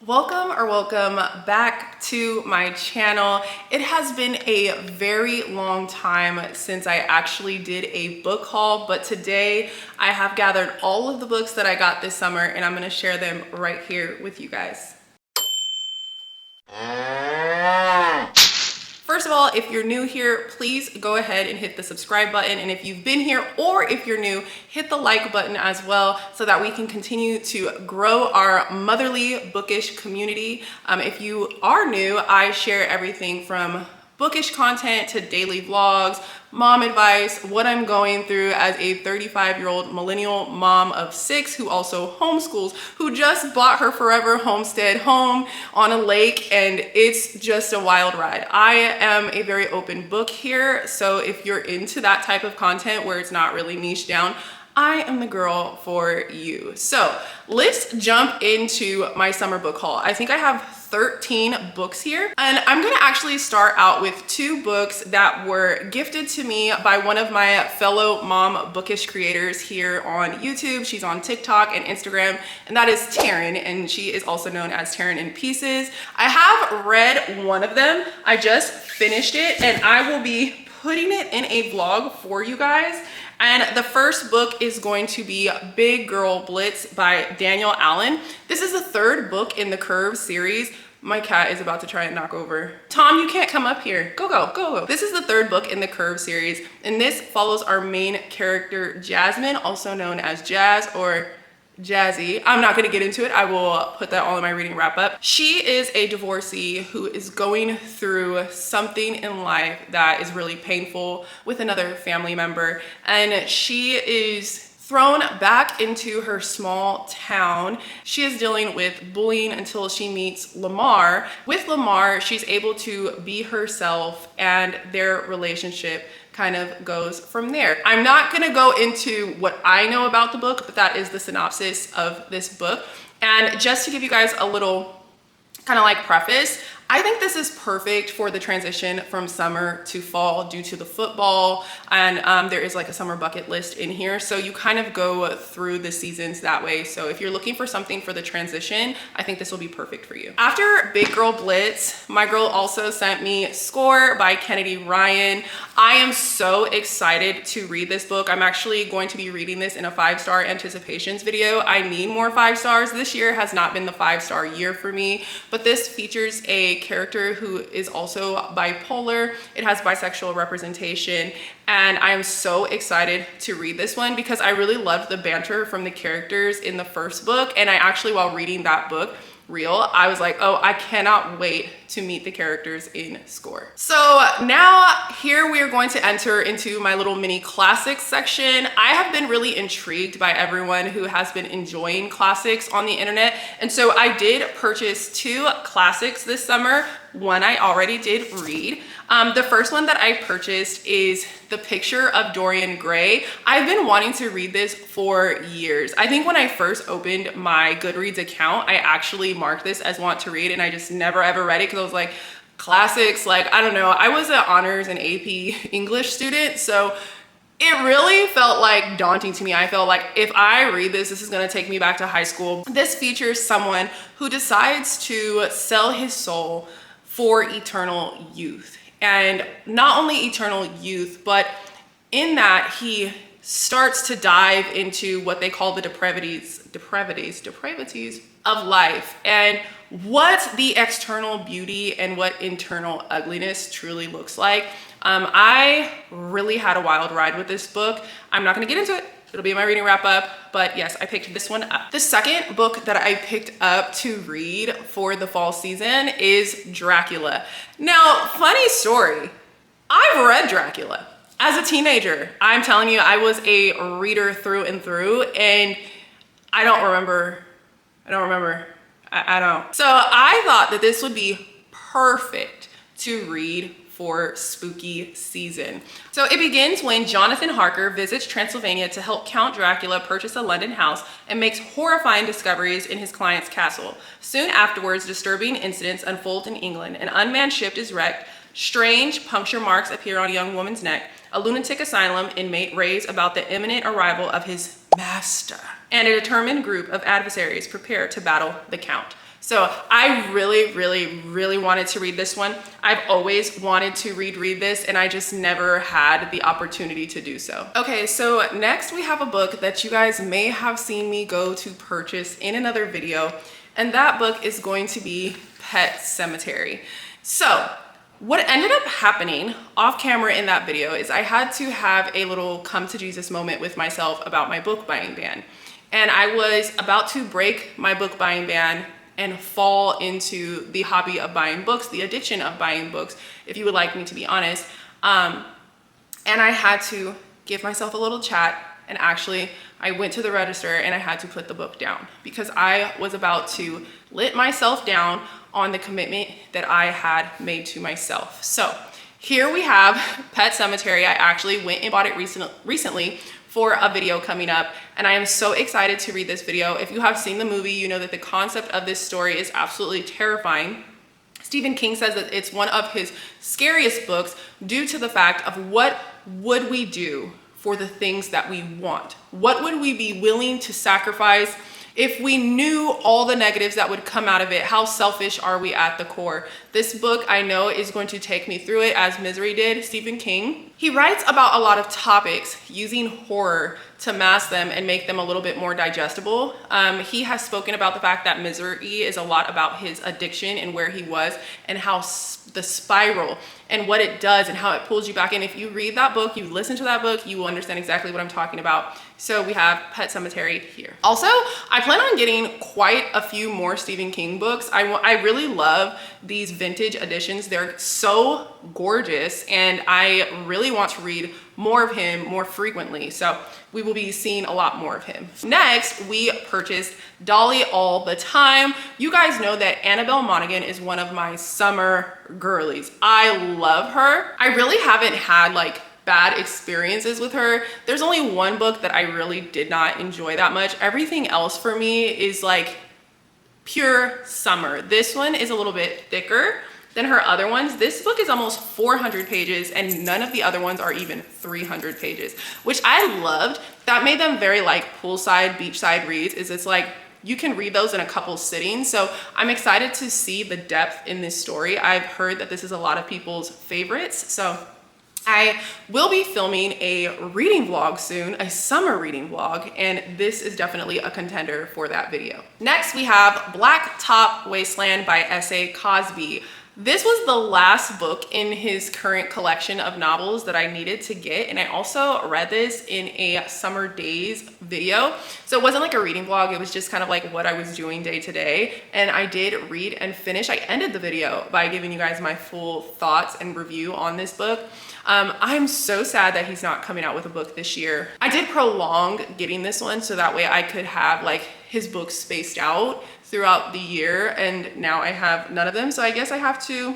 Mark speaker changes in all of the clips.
Speaker 1: Welcome back to my channel. It has been a very long time since I actually did a book haul, but today I have gathered all of the books that I got this summer and I'm going to share them right here with you guys. First of all, if you're new here, please go ahead and hit the subscribe button. And if you've been here or if you're new, hit the like button as well so that we can continue to grow our motherly bookish community. If you are new, I share everything from bookish content to daily vlogs, mom advice, what I'm going through as a 35-year-old millennial mom of 6 who also homeschools, who just bought her forever homestead home on a lake, and it's just a wild ride. I am a very open book here, so if you're into that type of content where it's not really niche down, I am the girl for you. So let's jump into my summer book haul. I think I have 13 books here, and I'm gonna actually start out with 2 books that were gifted to me by one of my fellow mom bookish creators here on YouTube. She's on TikTok and Instagram, and that is Taryn, and she is also known as Taryn in Pieces. I have read one of them. I just finished it, and I will be putting it in a vlog for you guys. And the first book is going to be Big Girl Blitz by Daniel Allen. This is the 3rd book in the Curve series. My cat is about to try and knock over. Tom, you can't come up here. Go. This is the 3rd book in the Curve series, and this follows our main character, Jasmine, also known as Jazz or Jazzy. I'm not gonna get into it. I will put that all in my reading wrap up. She is a divorcee who is going through something in life that is really painful with another family member, and she is thrown back into her small town. She is dealing with bullying until she meets Lamar. With Lamar, she's able to be herself, and their relationship kind of goes from there. I'm not gonna go into what I know about the book, but that is the synopsis of this book. And just to give you guys a little kind of like preface, I think this is perfect for the transition from summer to fall due to the football, and there is like a summer bucket list in here, so you kind of go through the seasons that way. So if you're looking for something for the transition, I think this will be perfect for you. After Big Girl Blitz, my girl also sent me Score by Kennedy Ryan. I am so excited to read this book. I'm actually going to be reading this in a 5-star anticipations video. I need more 5 stars. This year has not been the 5-star year for me, but this features a character who is also bipolar. It has bisexual representation, and I am so excited to read this one because I really loved the banter from the characters in the first book, and I actually, while reading that book, I was like, oh, I cannot wait to meet the characters in Score. So now here we are going to enter into my little mini classics section. I have been really intrigued by everyone who has been enjoying classics on the internet, and so I did purchase 2 classics this summer. One I already did read. The first one that I purchased is The Picture of Dorian Gray. I've been wanting to read this for years. I think when I first opened my Goodreads account, I actually marked this as want to read, and I just never ever read it because I was like, classics, like, I don't know. I was an honors and AP English student, so it really felt like daunting to me. I felt like if I read this, this is gonna take me back to high school. This features someone who decides to sell his soul for eternal youth. And not only eternal youth, but in that he starts to dive into what they call the depravities of life, and what the external beauty and what internal ugliness truly looks like. I really had a wild ride with this book. I'm not gonna get into it. It'll be in my reading wrap up, but yes, I picked this one up. The second book that I picked up to read for the fall season is Dracula. Now, funny story, I've read Dracula as a teenager. I'm telling you, I was a reader through and through, and I don't remember. I don't. So I thought that this would be perfect to read for spooky season. So it begins when Jonathan Harker visits Transylvania to help Count Dracula purchase a London house and makes horrifying discoveries in his client's castle. Soon afterwards, disturbing incidents unfold in England. An unmanned ship is wrecked, strange puncture marks appear on a young woman's neck, a lunatic asylum inmate raves about the imminent arrival of his master, and a determined group of adversaries prepare to battle the Count. So I really wanted to read this one. I've always wanted to read this, and I just never had the opportunity to do so. Okay, so next we have a book that you guys may have seen me go to purchase in another video, and that book is going to be Pet Sematary. So what ended up happening off camera in that video is I had to have a little come to Jesus moment with myself about my book buying ban. And I was about to break my book buying ban and fall into the hobby of buying books, the addiction of buying books, if you would like me to be honest. And I had to give myself a little chat, and actually I went to the register and I had to put the book down because I was about to let myself down on the commitment that I had made to myself. So here we have Pet Sematary. I actually went and bought it recently for a video coming up, and I am so excited to read this video. If you have seen the movie, you know that the concept of this story is absolutely terrifying. Stephen King says that it's one of his scariest books due to the fact of what would we do for the things that we want? What would we be willing to sacrifice if we knew all the negatives that would come out of it? How selfish are we at the core? This book I know is going to take me through it, as Misery did, Stephen King. He writes about a lot of topics using horror to mask them and make them a little bit more digestible. He has spoken about the fact that Misery is a lot about his addiction and where he was, and how the spiral and what it does and how it pulls you back in. If you read that book, you listen to that book, you will understand exactly what I'm talking about. So we have Pet Sematary here. Also, I plan on getting quite a few more Stephen King books. I really love these vintage editions. They're so gorgeous, and I really want to read more of him more frequently. So we will be seeing a lot more of him. Next, we purchased Dolly All the Time. You guys know that Annabelle Monaghan is one of my summer girlies. I love her. I really haven't had like bad experiences with her. There's only one book that I really did not enjoy that much. Everything else for me is like pure summer. This one is a little bit thicker than her other ones. This book is almost 400 pages, and none of the other ones are even 300 pages, which I loved. That made them very like poolside, beachside reads. It's like you can read those in a couple sittings. So I'm excited to see the depth in this story. I've heard that this is a lot of people's favorites. So I will be filming a reading vlog soon, a summer reading vlog, and this is definitely a contender for that video. Next, we have Black Top Wasteland by S.A. Cosby. This was the last book in his current collection of novels that I needed to get, and I also read this in a summer days video. So it wasn't like a reading vlog, it was just kind of like what I was doing day to day, and I did read and finish. I ended the video by giving you guys my full thoughts and review on this book. I'm so sad that he's not coming out with a book this year. I did prolong getting this one so that way I could have like his books spaced out throughout the year, and now I have none of them, so I guess I have to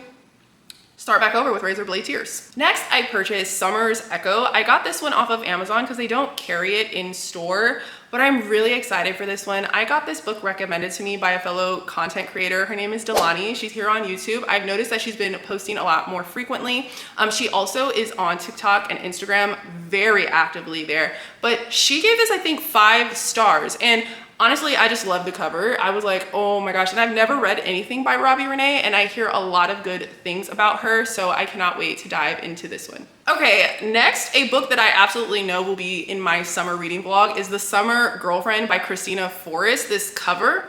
Speaker 1: start back over with Razor Blade Tears. Next, I purchased Summer's Echo. I got this one off of Amazon because they don't carry it in store, but I'm really excited for this one. I got this book recommended to me by a fellow content creator. Her name is Delani. She's here on YouTube. I've noticed that she's been posting a lot more frequently. She also is on TikTok and Instagram very actively there, but she gave this, I think, 5 stars, and honestly, I just love the cover. I was like, oh my gosh, and I've never read anything by Robbie Renee, and I hear a lot of good things about her, so I cannot wait to dive into this one. Okay, next, a book that I absolutely know will be in my summer reading vlog is The Summer Girlfriend by Christina Forrest. This cover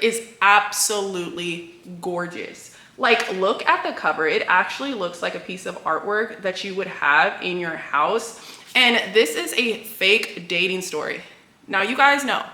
Speaker 1: is absolutely gorgeous. Like, look at the cover. It actually looks like a piece of artwork that you would have in your house, and this is a fake dating story. Now, you guys know,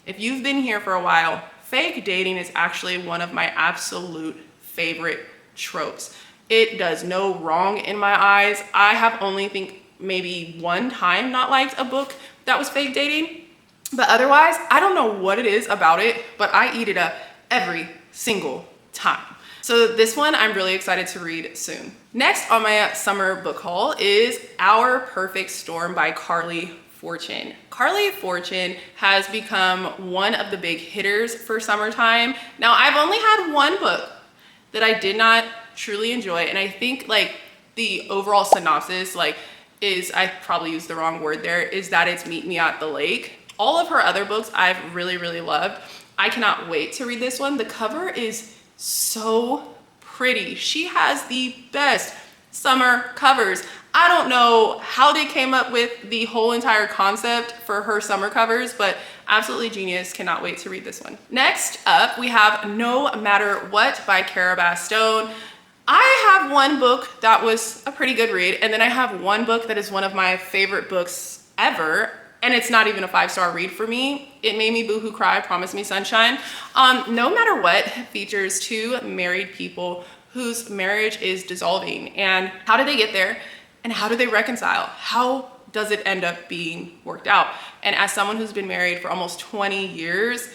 Speaker 1: if you've been here for a while, fake dating is actually one of my absolute favorite tropes. It does no wrong in my eyes. I have only think maybe one time not liked a book that was fake dating, but otherwise, I don't know what it is about it, but I eat it up every single time. So this one I'm really excited to read soon. Next on my summer book haul is Our Perfect Storm by Carly Fortune. Carly Fortune has become one of the big hitters for summertime. Now, I've only had one book that I did not truly enjoy, and I think like the overall synopsis is, I probably used the wrong word there, is that it's Meet Me at the Lake. All of her other books I've really loved. I cannot wait to read this one. The cover is so pretty. She has the best summer covers. I don't know how they came up with the whole entire concept for her summer covers, but absolutely genius. Cannot wait to read this one. Next up, we have No Matter What by Cara Bastone. I have one book that was a pretty good read, and then I have one book that is one of my favorite books ever, and it's not even a 5-star read for me. It made me boohoo cry, Promise Me Sunshine. No Matter What features two married people whose marriage is dissolving, and how did they get there, and how do they reconcile? How does it end up being worked out? And as someone who's been married for almost 20 years,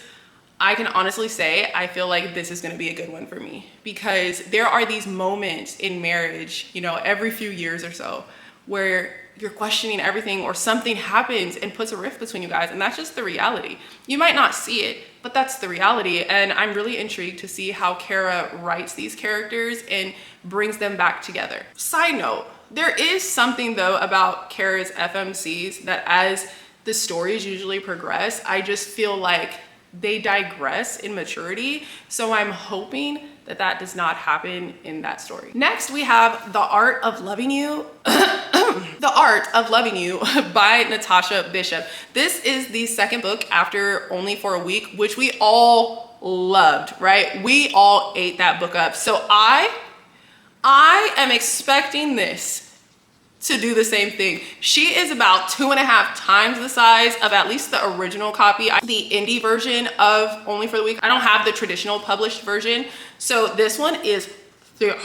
Speaker 1: I can honestly say I feel like this is going to be a good one for me, because there are these moments in marriage, you know, every few years or so, where you're questioning everything, or something happens and puts a rift between you guys, and that's just the reality. You might not see it, but that's the reality, and I'm really intrigued to see how Cara writes these characters and brings them back together. Side note, there is something though about Cara's FMCs that as the stories usually progress, I just feel like they digress in maturity. So I'm hoping that that does not happen in that story. Next, we have The Art of Loving You. The Art of Loving You by Natasha Bishop. This is the second book after Only for a Week, which we all loved, right? We all ate that book up. So I am expecting this to do the same thing. She is about 2.5 times the size of at least the original copy. The indie version of Only for the Week. I don't have the traditional published version. So this one is thick.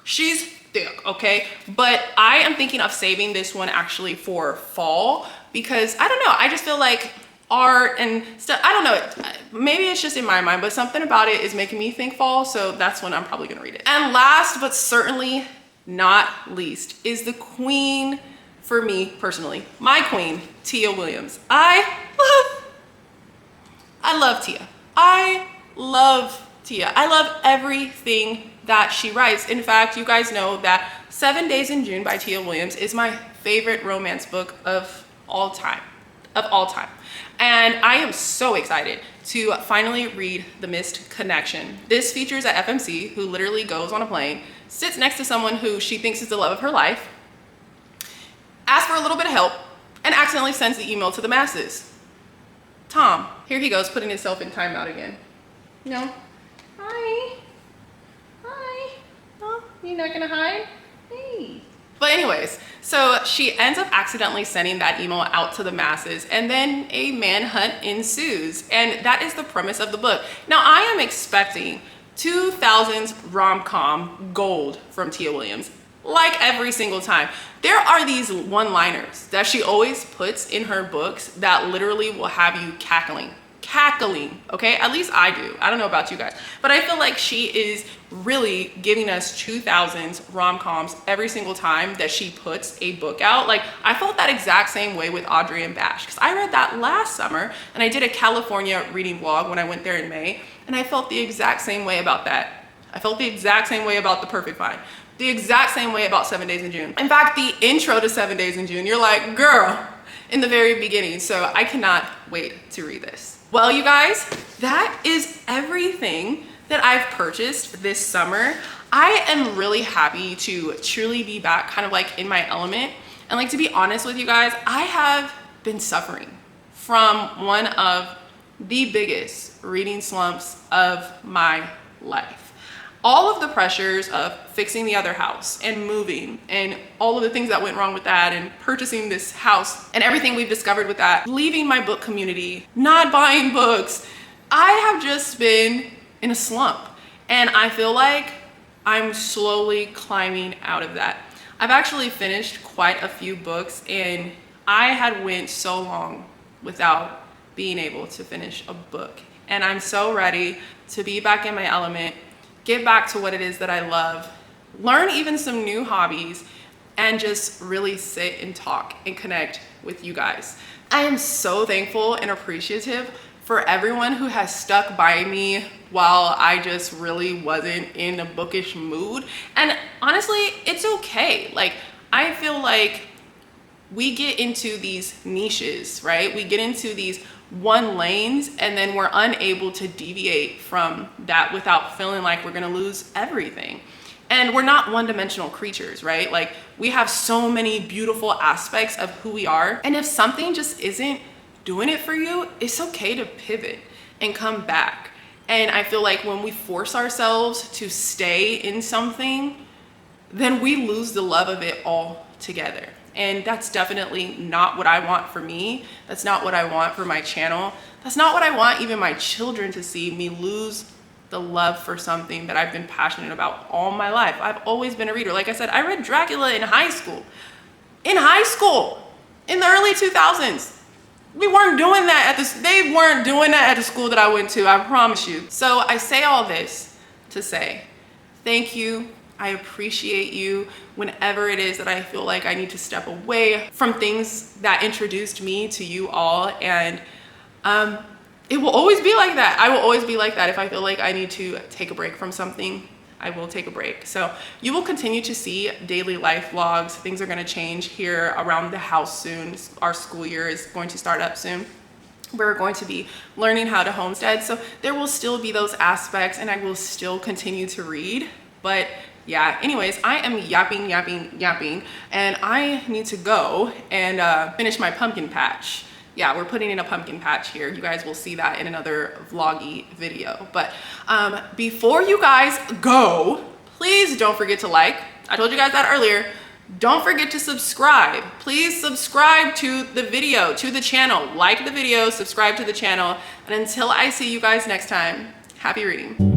Speaker 1: She's thick, okay? But I am thinking of saving this one actually for fall, because I don't know, I just feel like art and stuff, I don't know, maybe it's just in my mind, but something about it is making me think fall, so that's when I'm probably gonna read it. And last but certainly not least is the queen for me personally, my queen, Tia Williams. I love Tia. I love Tia. I love everything that she writes. In fact, you guys know that 7 Days in June by Tia Williams is my favorite romance book of all time. And I am so excited to finally read The Missed Connection. This features a FMC who literally goes on a plane, sits next to someone who she thinks is the love of her life, asks for a little bit of help, and accidentally sends the email to the masses. Tom, here he goes, putting himself in timeout again. No. Hi. Oh, you're not gonna hide? Hey. But anyways, so she ends up accidentally sending that email out to the masses, and then a manhunt ensues. And that is the premise of the book. Now, I am expecting 2000s rom-com gold from Tia Williams, like every single time. There are these one-liners that she always puts in her books that literally will have you cackling, okay? At least I do. I don't know about you guys, but I feel like she is really giving us 2000s rom-coms every single time that she puts a book out. Like, I felt that exact same way with Audrey and Bash, because I read that last summer and I did a California reading vlog when I went there in May, and I felt the exact same way about that. I felt the exact same way about The Perfect Find, the exact same way about 7 Days in June. In fact, the intro to 7 Days in June, you're like, girl, in the very beginning. So I cannot wait to read this. Well, you guys, that is everything that I've purchased this summer. I am really happy to truly be back kind of like in my element. And like, to be honest with you guys, I have been suffering from one of the biggest reading slumps of my life. All of the pressures of fixing the other house and moving and all of the things that went wrong with that, and purchasing this house and everything we've discovered with that, leaving my book community, not buying books. I have just been in a slump, and I feel like I'm slowly climbing out of that. I've actually finished quite a few books, and I had went so long without being able to finish a book, and I'm so ready to be back in my element, get back to what it is that I love, learn even some new hobbies, and just really sit and talk and connect with you guys. I am so thankful and appreciative for everyone who has stuck by me while I just really wasn't in a bookish mood. And honestly, it's okay. Like, I feel like we get into these niches, right? We get into these one lanes, and then we're unable to deviate from that without feeling like we're gonna lose everything. And we're not one-dimensional creatures, right? Like, we have so many beautiful aspects of who we are. And if something just isn't doing it for you, it's okay to pivot and come back. And I feel like when we force ourselves to stay in something, then we lose the love of it all together. And that's definitely not what I want for me. That's not what I want for my channel. That's not what I want even my children to see, me lose the love for something that I've been passionate about all my life. I've always been a reader. Like I said, I read Dracula in high school. In the early 2000s. We weren't doing that they weren't doing that at the school that I went to, I promise you. So I say all this to say, thank you. I appreciate you whenever it is that I feel like I need to step away from things that introduced me to you all. And it will always be like that. I will always be like that. If I feel like I need to take a break from something, I will take a break. So you will continue to see daily life vlogs. Things are gonna change here around the house soon. Our school year is going to start up soon. We're going to be learning how to homestead. So there will still be those aspects, and I will still continue to read. But yeah, anyways, I am yapping, and I need to go and finish my pumpkin patch. Yeah, we're putting in a pumpkin patch here. You guys will see that in another vloggy video. But before you guys go, please don't forget to like. I told you guys that earlier. Don't forget to subscribe. Please subscribe to the video, to the channel. Like the video, subscribe to the channel. And until I see you guys next time, happy reading.